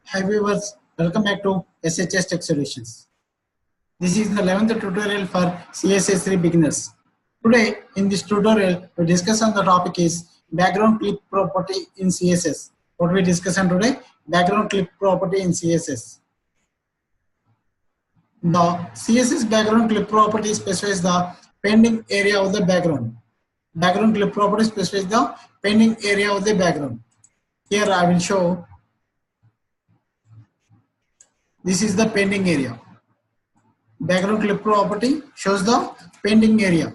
Hi viewers, welcome back to SHS Tech Solutions. This is the 11th tutorial for Css3 beginners. Today in this tutorial we discuss on the topic is background clip property in CSS. What we discuss on today? Background clip property in CSS. The CSS background clip property specifies the pending area of the background. Background clip property specifies the pending area of the background. Here I will show this is the pending area. Background clip property shows the pending area.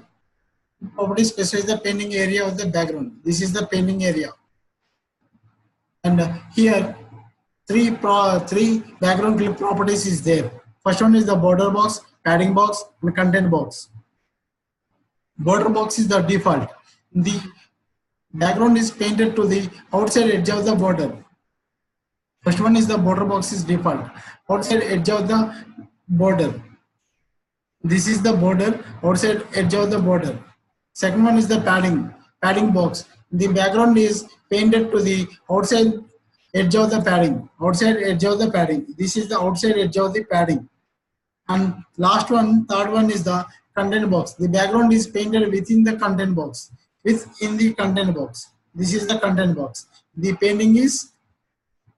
Property specifies the pending area of the background. This is the pending area. And here three background clip properties is there. First one is the border box, padding box, and content box. Border box is the default. The background is painted to the outside edge of the border. First one is the border box is default. Outside edge of the border. This is the border, outside edge of the border. Second one is the padding box. The background is painted to the outside edge of the padding. Outside edge of the padding. This is the outside edge of the padding. And last one, third one is the content box. The background is painted within the content box. Within the content box. This is the content box. The painting is,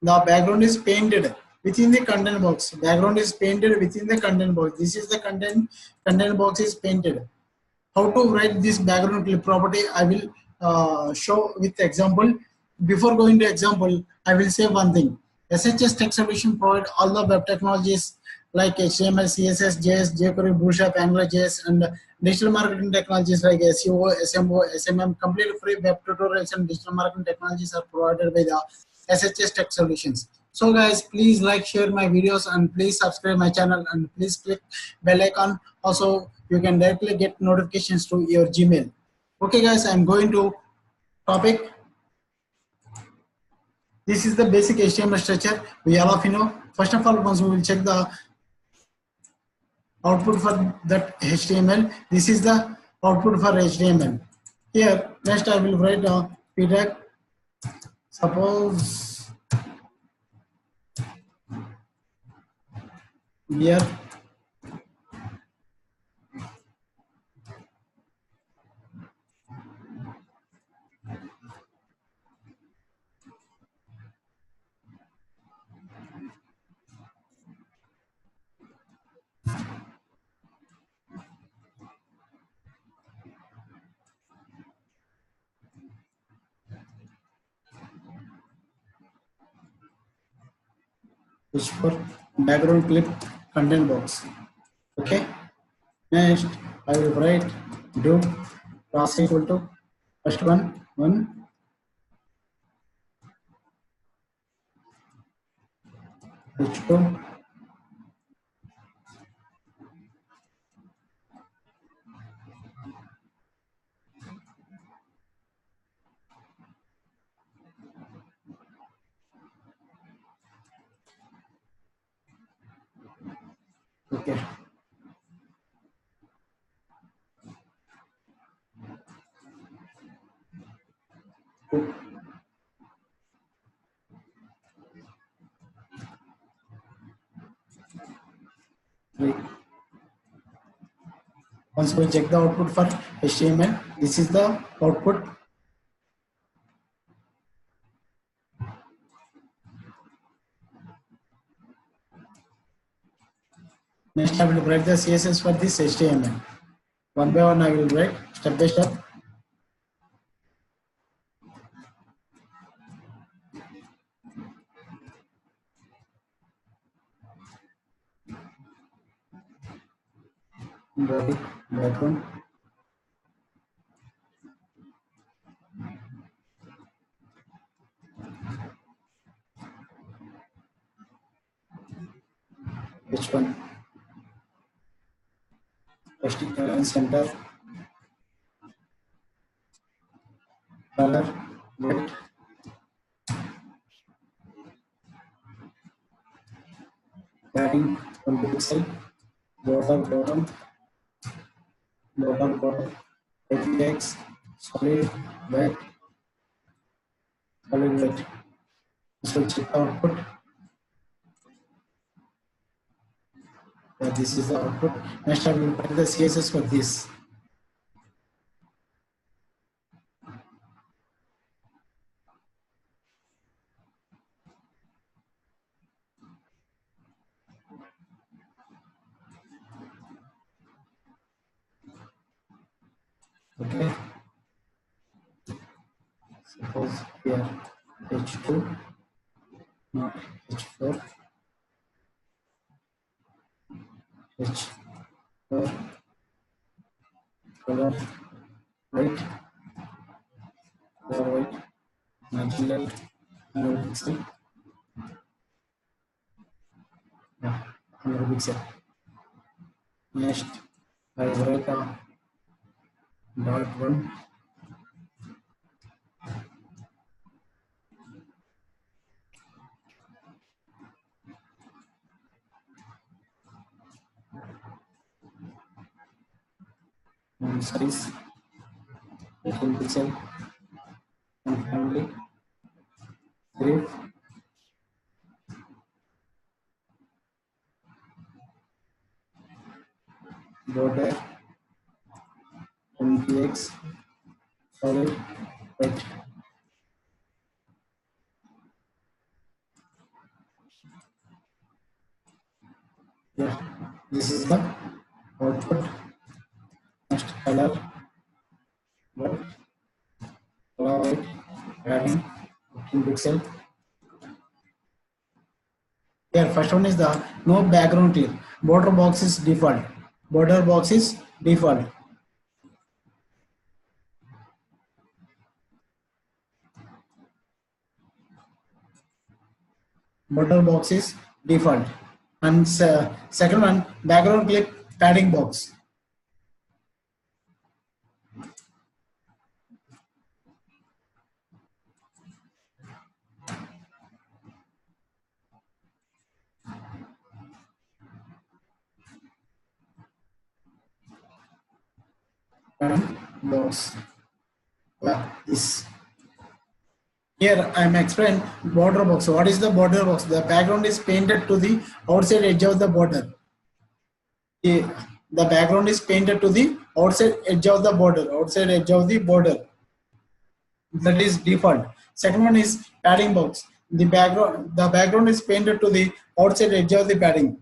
the background is painted within the content box. Background is painted within the content box. This is the content box is painted. How to write this background clip property I will show with example. Before going to example, I will say one thing. SHS Tech Solution provide all the web technologies like HTML, CSS, JS, jQuery, Bootstrap, AngularJS, and digital marketing technologies like SEO, SMO, SMM. Complete free web tutorials and digital marketing technologies are provided by the SHS Tech Solutions. So guys, please like, share my videos, and please subscribe my channel, and please click bell icon. Also, you can directly get notifications to your Gmail. Okay guys, I'm going to topic. This is the basic HTML structure. We all of you know. First of all, once we will check the output for that HTML. This is the output for HTML. Here, next I will write a p tag. Suppose here which for background clip content box. Okay. Next, I will write do class equal to first one h2 okay. Right. Once we check the output for HTML, this is the output. Next, I will write the CSS for this HTML. One by one, I will write step by step. Body, background. H1. Center. Color. White. Padding 20 pixel. Bottom. APX. Solid. White. So check the output. Yeah, this is the output. Next I will write the CSS for this. Okay. Suppose here H2, not H4, H4, color white, color white, margin left, no pixel, yeah, 100 pixel. Next, I write a dot one, size 18 pixel, and family, serif, border, 20x, solid, white. Yeah, this is the output. Next color white, color white, adding 15 pixel. Here first one is the no background clear. Border box is default. Border box is default. Border box is default. And second one, background clip padding box. Padding box. This. Here I am explaining border box. What is the border box? The background is painted to the outside edge of the border. The background is painted to the outside edge of the border. Outside edge of the border. That is default. Second one is padding box. The background is painted to the outside edge of the padding.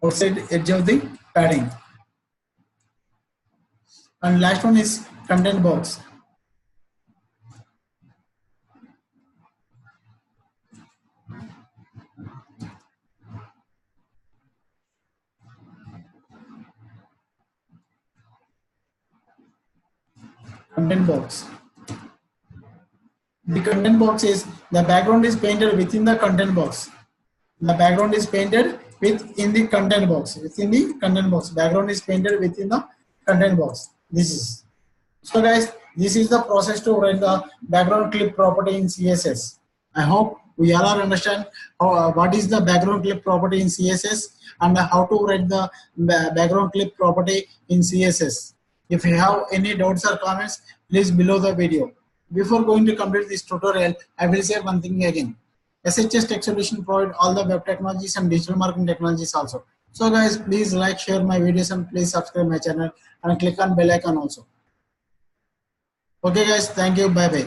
Outside edge of the padding. And last one is content box. Content box. The content box is the background is painted within the content box. The background is painted within the content box. Within the content box. Background is painted within the content box. This is. So guys, this is the process to write the background clip property in CSS. I hope we all are understand what is the background clip property in CSS and how to write the background clip property in CSS. If you have any doubts or comments, please below the video. Before going to complete this tutorial, I will say one thing again. SHS Tech Solution provide all the web technologies and digital marketing technologies also. So guys, please like, share my videos and please subscribe my channel and click on bell icon also. Okay guys, thank you, bye bye.